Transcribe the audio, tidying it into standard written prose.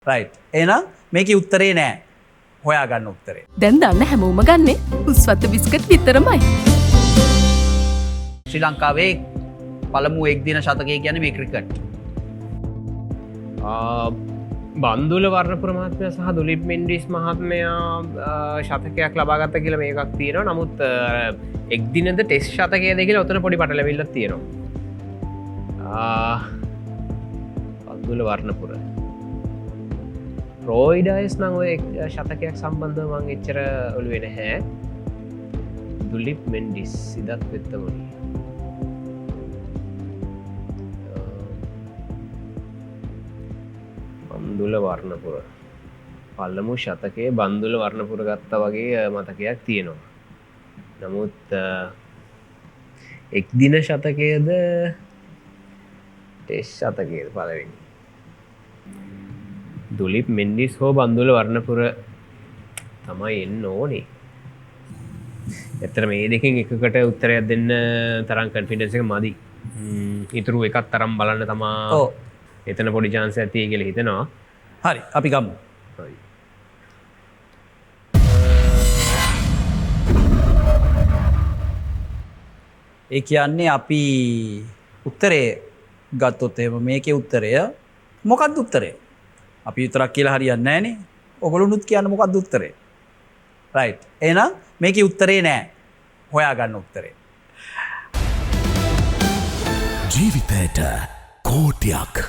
Right. එහෙනම් මේකේ උත්තරේ නෑ. හොයාගන්න උත්තරේ. දැන් දන්න හැමෝම ගන්නේ උස්වත්ත බිස්කට් විතරමයි. ශ්‍රී ලංකාවේ පළමු එක්දින ශතකය කියන්නේ මේ ක්‍රිකට්. බන්දුල වර්ණපුර මහත්මය සහ දුලිප් මෙන්ඩිස් මහත්මයා ශතකයක් ලබාගත්ත කියල මේකක් තියෙනවා. නමුත් එක්දිනද ටෙස් ශතකය දෙකල ඔතන පොඩි පටලවිල්ල තියෙනවා. බන්දුල වර්ණපුර රෝයිඩයිස් නං ඔය ශතකයක් සම්බන්ධ මං එච්චර ඔළුවෙන හැ. දුලිප් මෙන්ඩිස් සිදත් වෙත්තමනි බන්දුල වර්ණපුර පල්ලමු ශතකයේ බන්දුල වර්ණපුර ගත්ත වගේ මතකයක් තියෙනවා. නමුත් එක්දින ශතකයද ටෙස් ශතකයද පලවෙනි දුලිප් මෙන්ඩිස් හෝ බන්දුල වර්ණපුර තමයි එන්න ඕනේ. එතර මේ දෙකින් එකකට උත්තරයක් දෙන්න තරම් කන්ෆිඩන්ස් එක මදි. ඉතුරු එකත් තරම් බලන්න තමා එතන පොඩි chance එකක් තියෙයි කියලා හිතනවා. හරි අපි ගමු. හරි. ඒ කියන්නේ අපි උත්තරේ ගත්තොත් එහෙම මේකේ උත්තරය මොකක්ද උත්තරේ? අපි විතරක් කියලා හරියන්නේ නැහනේ. ඔයගොල්ලොනුත් කියන්න මොකක්ද උත්තරේ? රයිට්. එහෙනම් මේකේ උත්තරේ නෑ. හොයාගන්න උත්තරේ. ජීවිතයට කෝටියක්